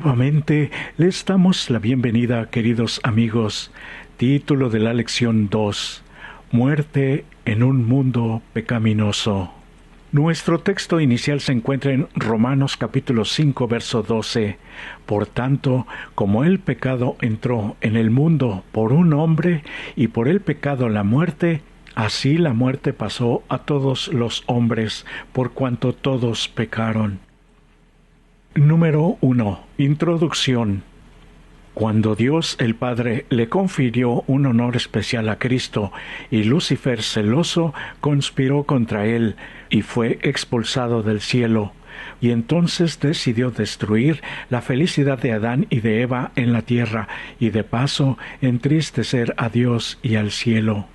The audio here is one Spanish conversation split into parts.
Nuevamente les damos la bienvenida, queridos amigos. Título de la lección 2: Muerte en un mundo pecaminoso. Nuestro texto inicial se encuentra en Romanos capítulo 5, verso 12. Por tanto, como el pecado entró en el mundo por un hombre, y por el pecado la muerte, así la muerte pasó a todos los hombres, por cuanto todos pecaron. Número 1. Introducción. Cuando Dios el Padre le confirió un honor especial a Cristo, y Lucifer, celoso, conspiró contra él, y fue expulsado del cielo, y entonces decidió destruir la felicidad de Adán y de Eva en la tierra, y de paso entristecer a Dios y al cielo.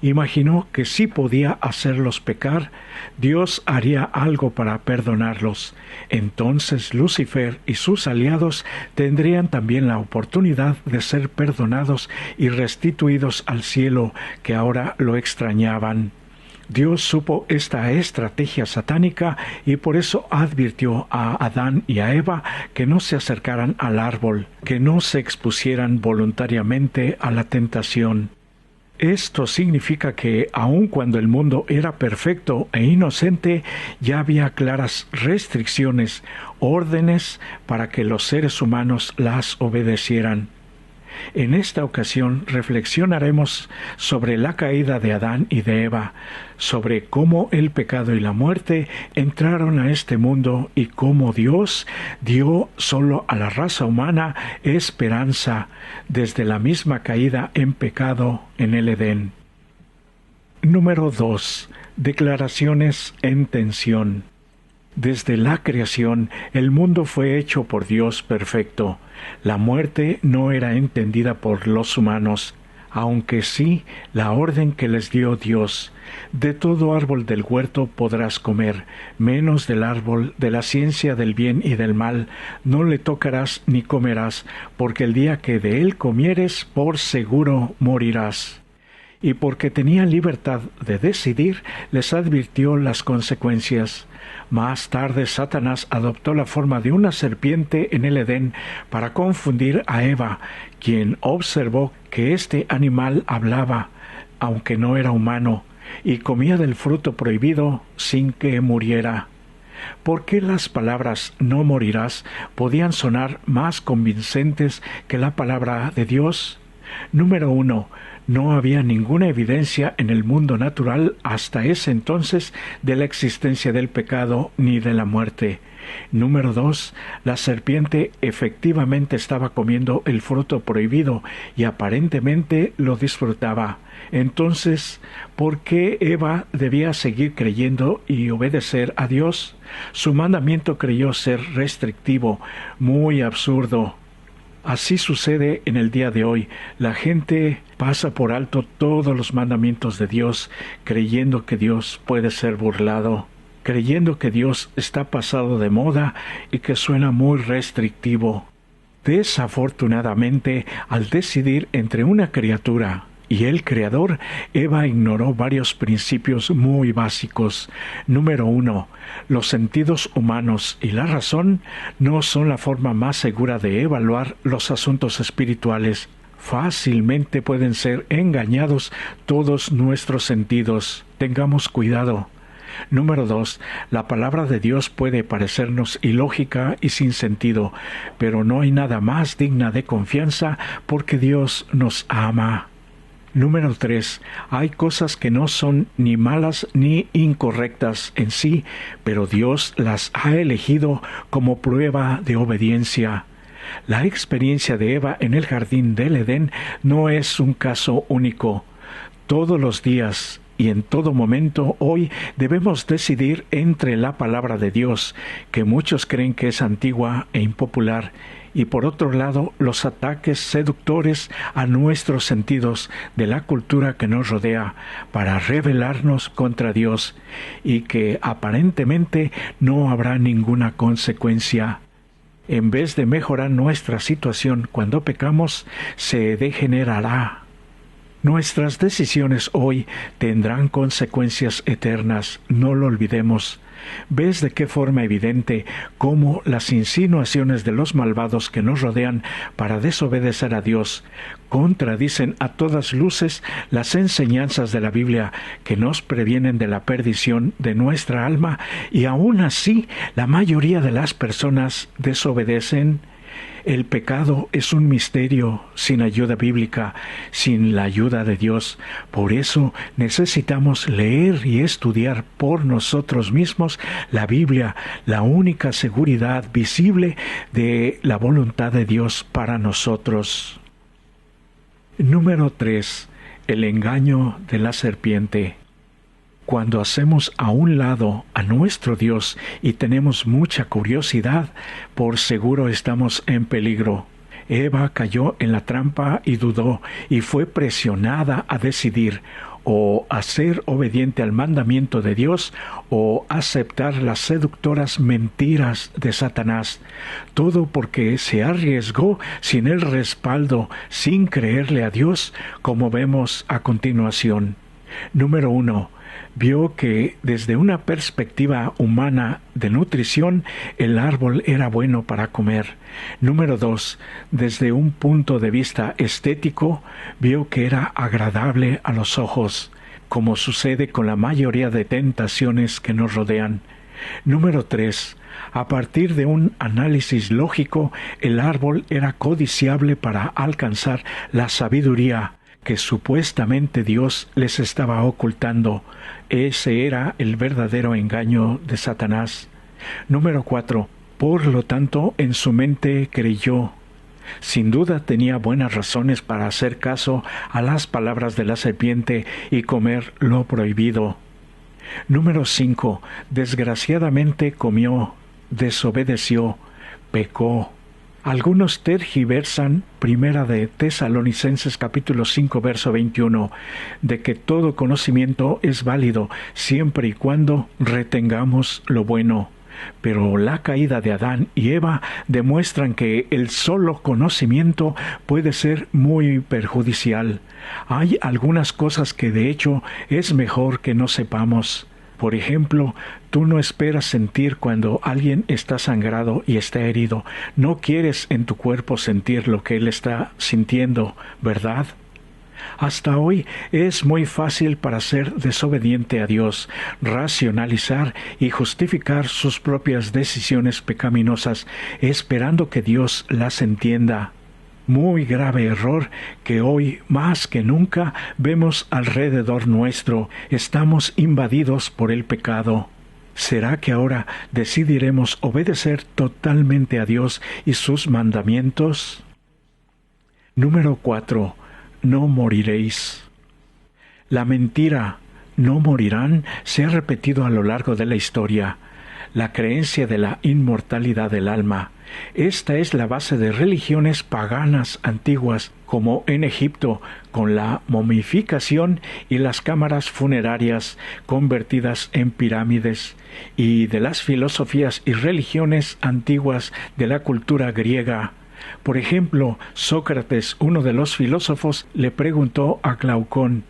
Imaginó que si podía hacerlos pecar, Dios haría algo para perdonarlos. Entonces Lucifer y sus aliados tendrían también la oportunidad de ser perdonados y restituidos al cielo, que ahora lo extrañaban. Dios supo esta estrategia satánica y por eso advirtió a Adán y a Eva que no se acercaran al árbol, que no se expusieran voluntariamente a la tentación. Esto significa que, aun cuando el mundo era perfecto e inocente, ya había claras restricciones, órdenes para que los seres humanos las obedecieran. En esta ocasión reflexionaremos sobre la caída de Adán y de Eva, sobre cómo el pecado y la muerte entraron a este mundo y cómo Dios dio solo a la raza humana esperanza desde la misma caída en pecado en el Edén. Número 2. Declaraciones en tensión. Desde la creación, el mundo fue hecho por Dios perfecto. La muerte no era entendida por los humanos, aunque sí la orden que les dio Dios: de todo árbol del huerto podrás comer, menos del árbol de la ciencia del bien y del mal no le tocarás ni comerás, porque el día que de él comieres, por seguro morirás. Y porque tenía libertad de decidir, les advirtió las consecuencias. Más tarde Satanás adoptó la forma de una serpiente en el Edén para confundir a Eva, quien observó que este animal hablaba, aunque no era humano, y comía del fruto prohibido sin que muriera. ¿Por qué las palabras "no morirás" podían sonar más convincentes que la palabra de Dios? Número 1. No había ninguna evidencia en el mundo natural hasta ese entonces de la existencia del pecado ni de la muerte. Número 2. La serpiente efectivamente estaba comiendo el fruto prohibido y aparentemente lo disfrutaba. Entonces, ¿por qué Eva debía seguir creyendo y obedecer a Dios? Su mandamiento creyó ser restrictivo, muy absurdo. Así sucede en el día de hoy. La gente pasa por alto todos los mandamientos de Dios, creyendo que Dios puede ser burlado, creyendo que Dios está pasado de moda y que suena muy restrictivo. Desafortunadamente, al decidir entre una criatura y el Creador, Eva ignoró varios principios muy básicos. Número 1. Los sentidos humanos y la razón no son la forma más segura de evaluar los asuntos espirituales. Fácilmente pueden ser engañados todos nuestros sentidos. Tengamos cuidado. Número 2. La palabra de Dios puede parecernos ilógica y sin sentido, pero no hay nada más digna de confianza porque Dios nos ama. Número 3. Hay cosas que no son ni malas ni incorrectas en sí, pero Dios las ha elegido como prueba de obediencia. La experiencia de Eva en el jardín del Edén no es un caso único. Todos los días y en todo momento hoy debemos decidir entre la palabra de Dios, que muchos creen que es antigua e impopular, y por otro lado los ataques seductores a nuestros sentidos de la cultura que nos rodea para rebelarnos contra Dios, y que aparentemente no habrá ninguna consecuencia. En vez de mejorar nuestra situación cuando pecamos, se degenerará. Nuestras decisiones hoy tendrán consecuencias eternas, no lo olvidemos. ¿Ves de qué forma evidente cómo las insinuaciones de los malvados que nos rodean para desobedecer a Dios contradicen a todas luces las enseñanzas de la Biblia que nos previenen de la perdición de nuestra alma, y aún así la mayoría de las personas desobedecen? El pecado es un misterio sin ayuda bíblica, sin la ayuda de Dios. Por eso necesitamos leer y estudiar por nosotros mismos la Biblia, la única seguridad visible de la voluntad de Dios para nosotros. Número 3. El engaño de la serpiente. Cuando hacemos a un lado a nuestro Dios y tenemos mucha curiosidad, por seguro estamos en peligro. Eva cayó en la trampa y dudó, y fue presionada a decidir o a ser obediente al mandamiento de Dios o aceptar las seductoras mentiras de Satanás. Todo porque se arriesgó sin el respaldo, sin creerle a Dios, como vemos a continuación. Número 1. Vio que desde una perspectiva humana de nutrición el árbol era bueno para comer. Número 2. Desde un punto de vista estético, vio que era agradable a los ojos, como sucede con la mayoría de tentaciones que nos rodean. Número 3. A partir de un análisis lógico, el árbol era codiciable para alcanzar la sabiduría que supuestamente Dios les estaba ocultando. Ese era el verdadero engaño de Satanás. Número 4. Por lo tanto, en su mente creyó. Sin duda tenía buenas razones para hacer caso a las palabras de la serpiente y comer lo prohibido. Número 5. Desgraciadamente comió, desobedeció, pecó. Algunos tergiversan Primera de Tesalonicenses capítulo 5 verso 21, de que todo conocimiento es válido siempre y cuando retengamos lo bueno. Pero la caída de Adán y Eva demuestran que el solo conocimiento puede ser muy perjudicial. Hay algunas cosas que de hecho es mejor que no sepamos. Por ejemplo, tú no esperas sentir cuando alguien está sangrado y está herido. No quieres en tu cuerpo sentir lo que él está sintiendo, ¿verdad? Hasta hoy es muy fácil para ser desobediente a Dios, racionalizar y justificar sus propias decisiones pecaminosas, esperando que Dios las entienda. Muy grave error que hoy más que nunca vemos alrededor nuestro. Estamos invadidos por el pecado. ¿Será que ahora decidiremos obedecer totalmente a Dios y sus mandamientos? Número 4. No moriréis. La mentira, no morirán, se ha repetido a lo largo de la historia. La creencia de la inmortalidad del alma. Esta es la base de religiones paganas antiguas, como en Egipto, con la momificación y las cámaras funerarias convertidas en pirámides, y de las filosofías y religiones antiguas de la cultura griega. Por ejemplo, Sócrates, uno de los filósofos, le preguntó a Glaucón: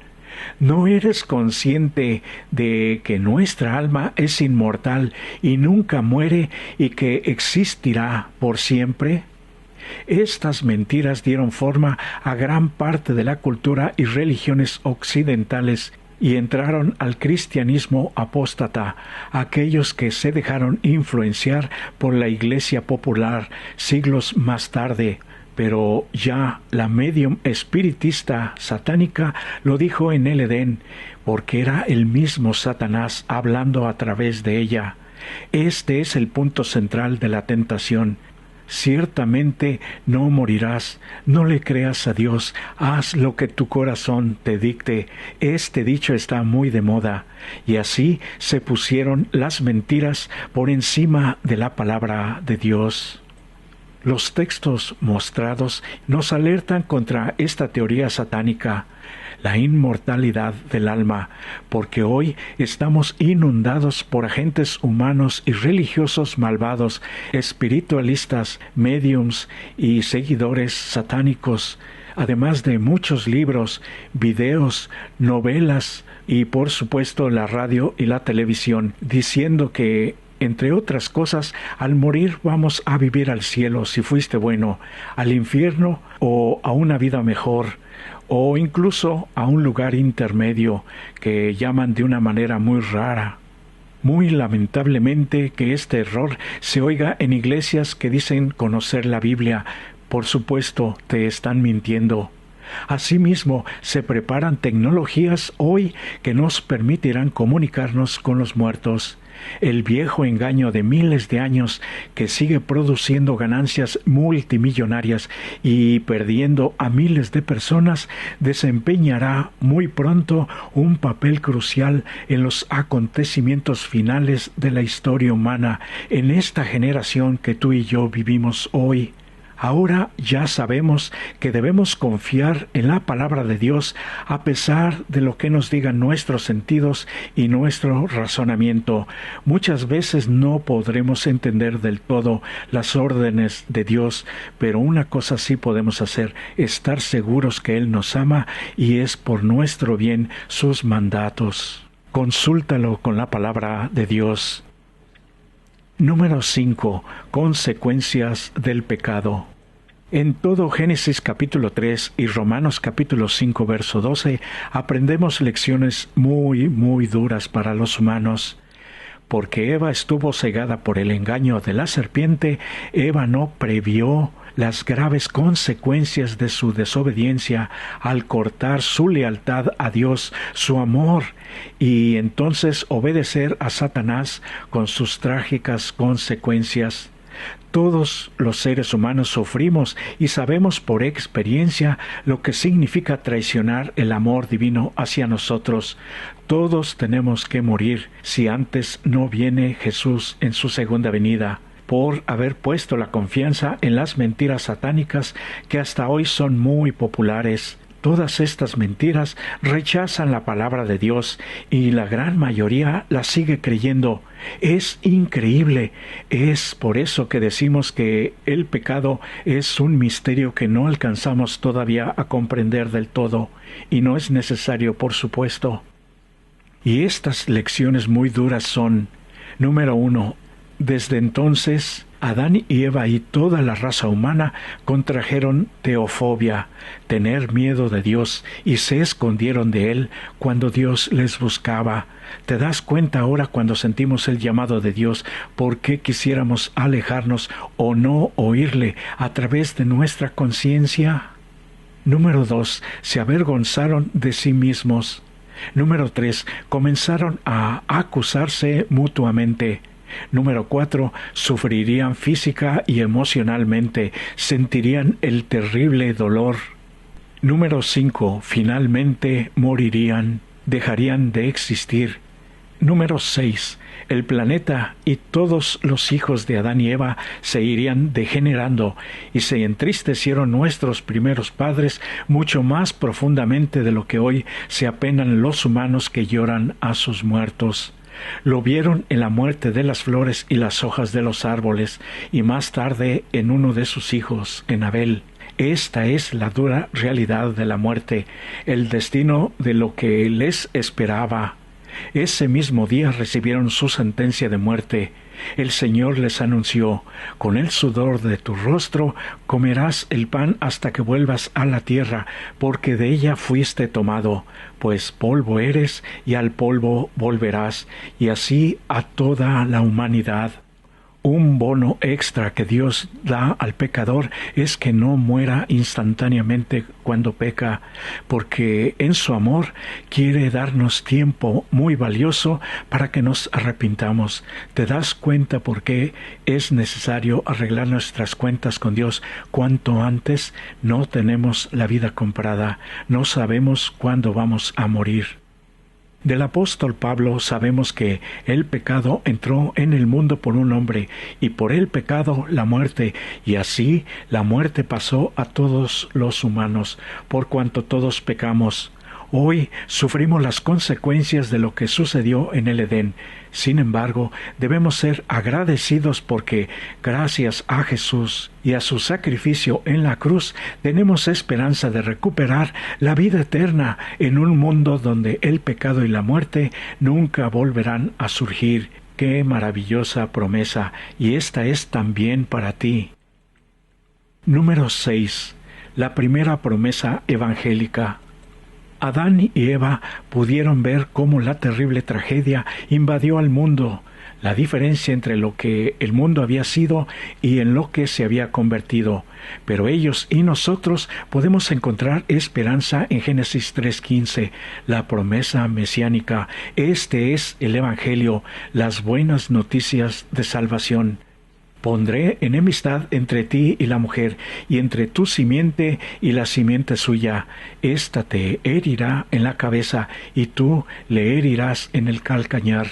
¿no eres consciente de que nuestra alma es inmortal y nunca muere y que existirá por siempre? Estas mentiras dieron forma a gran parte de la cultura y religiones occidentales y entraron al cristianismo apóstata, aquellos que se dejaron influenciar por la Iglesia popular siglos más tarde. Pero ya la médium espiritista satánica lo dijo en el Edén, porque era el mismo Satanás hablando a través de ella. Este es el punto central de la tentación. Ciertamente no morirás, no le creas a Dios, haz lo que tu corazón te dicte. Este dicho está muy de moda, y así se pusieron las mentiras por encima de la palabra de Dios. Los textos mostrados nos alertan contra esta teoría satánica, la inmortalidad del alma, porque hoy estamos inundados por agentes humanos y religiosos malvados, espiritualistas, médiums y seguidores satánicos. además de muchos libros, videos, novelas y por supuesto la radio y la televisión, diciendo que, entre otras cosas, al morir vamos a vivir al cielo si fuiste bueno, al infierno o a una vida mejor, o incluso a un lugar intermedio que llaman de una manera muy rara. Muy lamentablemente que este error se oiga en iglesias que dicen conocer la Biblia. Por supuesto, te están mintiendo. Asimismo, se preparan tecnologías hoy que nos permitirán comunicarnos con los muertos. El viejo engaño de miles de años que sigue produciendo ganancias multimillonarias y perdiendo a miles de personas desempeñará muy pronto un papel crucial en los acontecimientos finales de la historia humana en esta generación que tú y yo vivimos hoy. Ahora ya sabemos que debemos confiar en la palabra de Dios a pesar de lo que nos digan nuestros sentidos y nuestro razonamiento. Muchas veces no podremos entender del todo las órdenes de Dios, pero una cosa sí podemos hacer, estar seguros que Él nos ama y es por nuestro bien sus mandatos. Consúltalo con la palabra de Dios. Número 5. Consecuencias del pecado. En todo Génesis capítulo 3 y Romanos capítulo 5 verso 12 aprendemos lecciones muy duras para los humanos. Porque Eva estuvo cegada por el engaño de la serpiente, Eva no previó las graves consecuencias de su desobediencia al cortar su lealtad a Dios, su amor, y entonces obedecer a Satanás con sus trágicas consecuencias. Todos los seres humanos sufrimos y sabemos por experiencia lo que significa traicionar el amor divino hacia nosotros. Todos tenemos que morir si antes no viene Jesús en su segunda venida, por haber puesto la confianza en las mentiras satánicas que hasta hoy son muy populares. Todas estas mentiras rechazan la palabra de Dios y la gran mayoría la sigue creyendo. Es increíble. Es por eso que decimos que el pecado es un misterio que no alcanzamos todavía a comprender del todo, y no es necesario, por supuesto. Y estas lecciones muy duras son: número 1. Desde entonces, Adán y Eva y toda la raza humana contrajeron teofobia, tener miedo de Dios, y se escondieron de Él cuando Dios les buscaba. ¿Te das cuenta ahora cuando sentimos el llamado de Dios por qué quisiéramos alejarnos o no oírle a través de nuestra conciencia? Número 2. Se avergonzaron de sí mismos. Número 3. Comenzaron a acusarse mutuamente. Número 4. Sufrirían física y emocionalmente, sentirían el terrible dolor. Número 5. Finalmente morirían, dejarían de existir. Número 6. El planeta y todos los hijos de Adán y Eva se irían degenerando, y se entristecieron nuestros primeros padres mucho más profundamente de lo que hoy se apenan los humanos que lloran a sus muertos. Lo vieron en la muerte de las flores y las hojas de los árboles, y más tarde en uno de sus hijos, en Abel. Esta es la dura realidad de la muerte, el destino de lo que les esperaba. Ese mismo día recibieron su sentencia de muerte. El Señor les anunció: con el sudor de tu rostro comerás el pan hasta que vuelvas a la tierra, porque de ella fuiste tomado, pues polvo eres y al polvo volverás, y así a toda la humanidad. Un bono extra que Dios da al pecador es que no muera instantáneamente cuando peca, porque en su amor quiere darnos tiempo muy valioso para que nos arrepintamos. ¿Te das cuenta por qué es necesario arreglar nuestras cuentas con Dios cuanto antes? No tenemos la vida comprada, no sabemos cuándo vamos a morir. Del apóstol Pablo sabemos que el pecado entró en el mundo por un hombre, y por el pecado la muerte, y así la muerte pasó a todos los humanos, por cuanto todos pecamos. Hoy sufrimos las consecuencias de lo que sucedió en el Edén. Sin embargo, debemos ser agradecidos porque, gracias a Jesús y a su sacrificio en la cruz, tenemos esperanza de recuperar la vida eterna en un mundo donde el pecado y la muerte nunca volverán a surgir. ¡Qué maravillosa promesa! Y esta es también para ti. Número 6. La primera promesa evangélica. Adán y Eva pudieron ver cómo la terrible tragedia invadió al mundo, la diferencia entre lo que el mundo había sido y en lo que se había convertido. Pero ellos y nosotros podemos encontrar esperanza en Génesis 3:15, la promesa mesiánica. Este es el Evangelio, las buenas noticias de salvación. Pondré enemistad entre ti y la mujer, y entre tu simiente y la simiente suya. Ésta te herirá en la cabeza, y tú le herirás en el calcañar.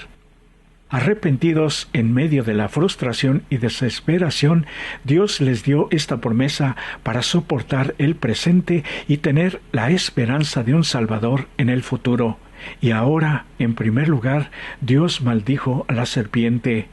Arrepentidos en medio de la frustración y desesperación, Dios les dio esta promesa para soportar el presente y tener la esperanza de un Salvador en el futuro. Y ahora, en primer lugar, Dios maldijo a la serpiente.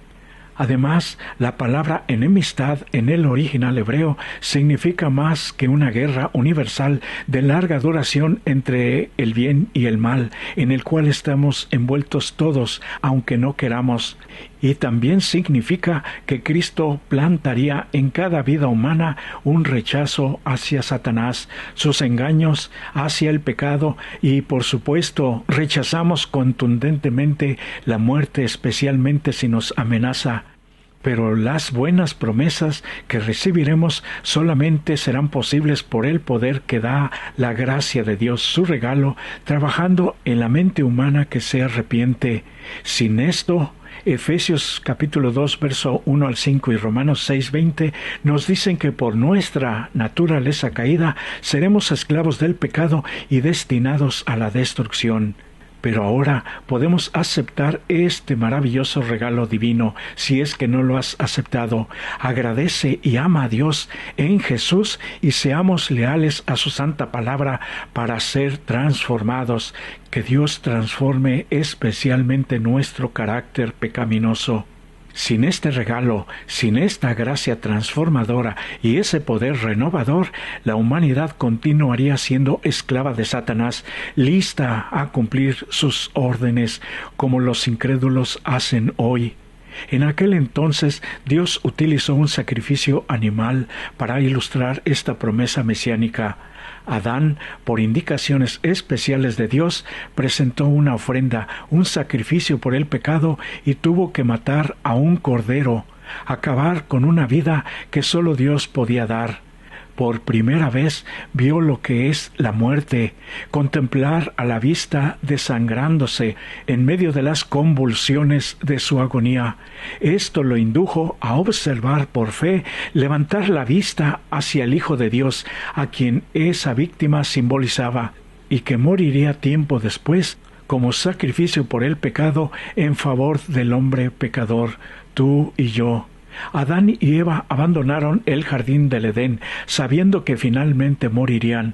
Además, la palabra enemistad en el original hebreo significa más que una guerra universal de larga duración entre el bien y el mal, en el cual estamos envueltos todos, aunque no queramos. Y también significa que Cristo plantaría en cada vida humana un rechazo hacia Satanás, sus engaños, hacia el pecado y, por supuesto, rechazamos contundentemente la muerte, especialmente si nos amenaza. Pero las buenas promesas que recibiremos solamente serán posibles por el poder que da la gracia de Dios, su regalo, trabajando en la mente humana que se arrepiente. Sin esto, Efesios capítulo 2, verso 1 al 5 y Romanos 6:20 nos dicen que por nuestra naturaleza caída seremos esclavos del pecado y destinados a la destrucción. Pero ahora podemos aceptar este maravilloso regalo divino. Si es que no lo has aceptado, agradece y ama a Dios en Jesús y seamos leales a su santa palabra para ser transformados. Que Dios transforme especialmente nuestro carácter pecaminoso. Sin este regalo, sin esta gracia transformadora y ese poder renovador, la humanidad continuaría siendo esclava de Satanás, lista a cumplir sus órdenes, como los incrédulos hacen hoy. En aquel entonces, Dios utilizó un sacrificio animal para ilustrar esta promesa mesiánica. Adán, por indicaciones especiales de Dios, presentó una ofrenda, un sacrificio por el pecado y tuvo que matar a un cordero, acabar con una vida que solo Dios podía dar. Por primera vez vio lo que es la muerte, contemplar a la vista desangrándose en medio de las convulsiones de su agonía. Esto lo indujo a observar por fe, levantar la vista hacia el Hijo de Dios, a quien esa víctima simbolizaba, y que moriría tiempo después como sacrificio por el pecado en favor del hombre pecador, tú y yo. Adán y Eva abandonaron el jardín del Edén, sabiendo que finalmente morirían.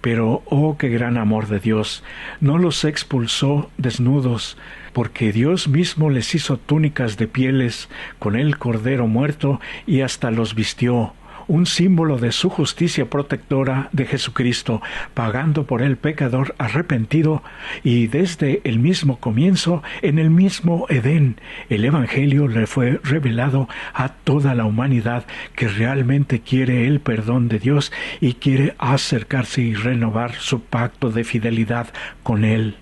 Pero, oh, qué gran amor de Dios, no los expulsó desnudos, porque Dios mismo les hizo túnicas de pieles con el cordero muerto y hasta los vistió. Un símbolo de su justicia protectora de Jesucristo, pagando por el pecador arrepentido, y desde el mismo comienzo, en el mismo Edén, el Evangelio le fue revelado a toda la humanidad que realmente quiere el perdón de Dios y quiere acercarse y renovar su pacto de fidelidad con Él.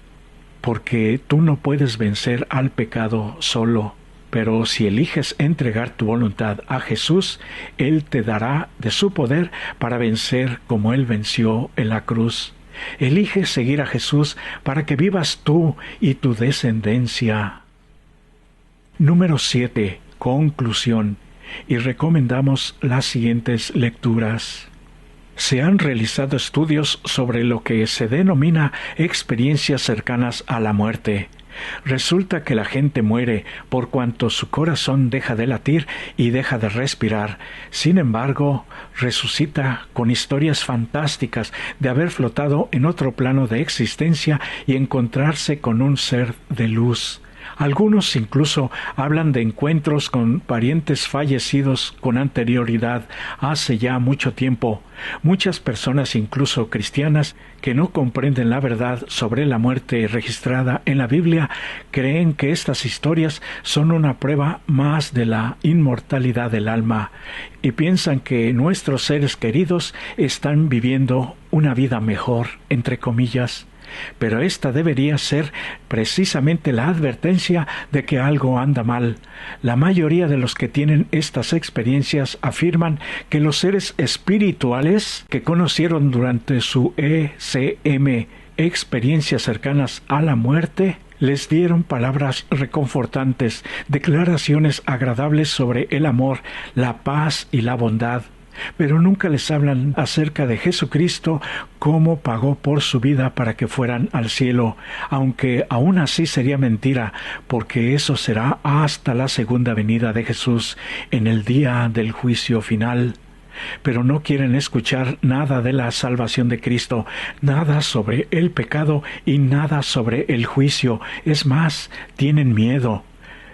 Porque tú no puedes vencer al pecado solo. Pero si eliges entregar tu voluntad a Jesús, Él te dará de su poder para vencer como Él venció en la cruz. Elige seguir a Jesús para que vivas tú y tu descendencia. Número 7. Conclusión. Y recomendamos las siguientes lecturas. Se han realizado estudios sobre lo que se denomina experiencias cercanas a la muerte. Resulta que la gente muere por cuanto su corazón deja de latir y deja de respirar. Sin embargo, resucita con historias fantásticas de haber flotado en otro plano de existencia y encontrarse con un ser de luz. Algunos incluso hablan de encuentros con parientes fallecidos con anterioridad hace ya mucho tiempo. Muchas personas, incluso cristianas, que no comprenden la verdad sobre la muerte registrada en la Biblia, creen que estas historias son una prueba más de la inmortalidad del alma y piensan que nuestros seres queridos están viviendo una vida mejor, entre comillas. Pero esta debería ser precisamente la advertencia de que algo anda mal. La mayoría de los que tienen estas experiencias afirman que los seres espirituales que conocieron durante su ECM, experiencias cercanas a la muerte, les dieron palabras reconfortantes, declaraciones agradables sobre el amor, la paz y la bondad. Pero nunca les hablan acerca de Jesucristo, cómo pagó por su vida para que fueran al cielo, aunque aún así sería mentira, porque eso será hasta la segunda venida de Jesús, en el día del juicio final. Pero no quieren escuchar nada de la salvación de Cristo, nada sobre el pecado y nada sobre el juicio. Es más, tienen miedo.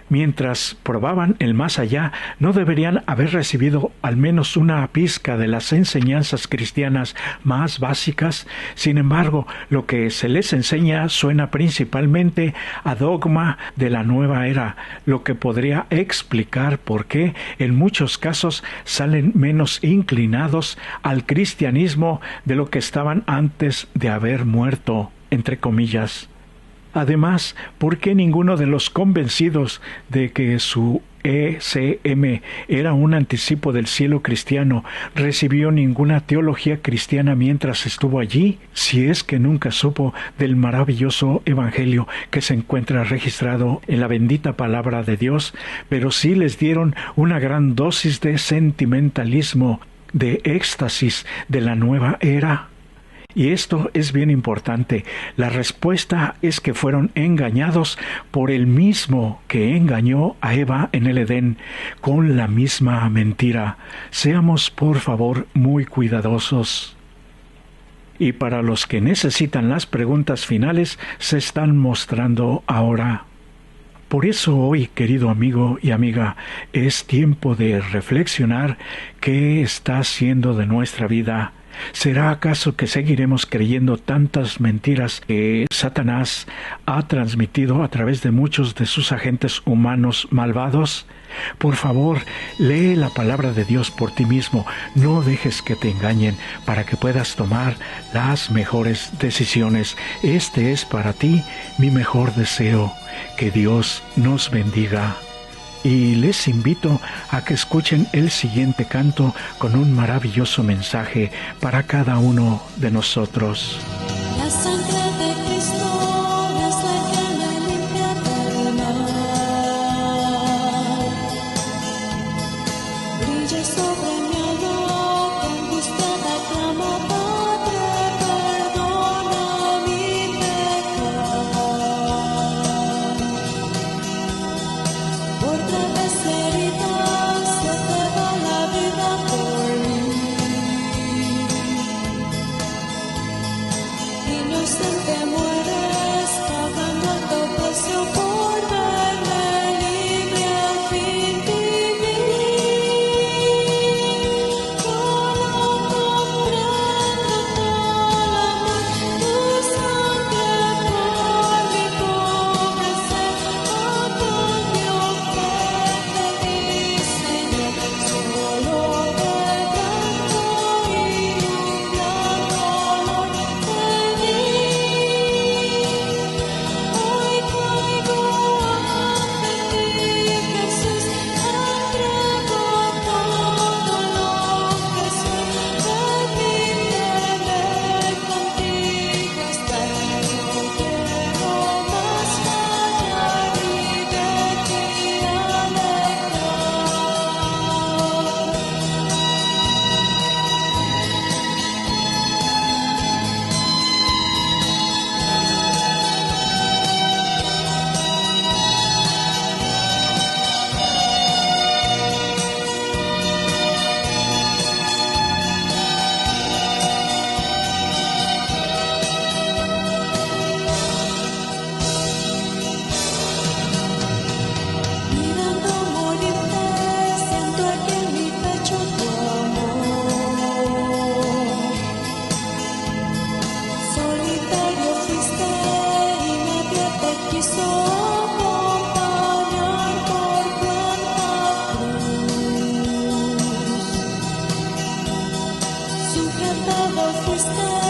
Mientras probaban el más allá, no deberían haber recibido al menos una pizca de las enseñanzas cristianas más básicas. Sin embargo, lo que se les enseña suena principalmente a dogma de la nueva era, lo que podría explicar por qué en muchos casos salen menos inclinados al cristianismo de lo que estaban antes de haber muerto, entre comillas. Además, ¿por qué ninguno de los convencidos de que su ECM era un anticipo del cielo cristiano recibió ninguna teología cristiana mientras estuvo allí, si es que nunca supo del maravilloso evangelio que se encuentra registrado en la bendita palabra de Dios, pero sí les dieron una gran dosis de sentimentalismo, de éxtasis de la nueva era? Y esto es bien importante. La respuesta es que fueron engañados por el mismo que engañó a Eva en el Edén, con la misma mentira. Seamos, por favor, muy cuidadosos. Y para los que necesitan las preguntas finales, se están mostrando ahora. Por eso hoy, querido amigo y amiga, es tiempo de reflexionar qué está haciendo de nuestra vida. ¿Será acaso que seguiremos creyendo tantas mentiras que Satanás ha transmitido a través de muchos de sus agentes humanos malvados? Por favor, lee la palabra de Dios por ti mismo. No dejes que te engañen para que puedas tomar las mejores decisiones. Este es para ti mi mejor deseo. Que Dios nos bendiga. Y les invito a que escuchen el siguiente canto con un maravilloso mensaje para cada uno de nosotros. La sangre de Cristo es la que me limpia del mal. Brilla sobre mi alma, que angustiada clama, Padre, perdona mi pecado. Por graves heridas se te va la vida por mí. Innocent Todo Cristo.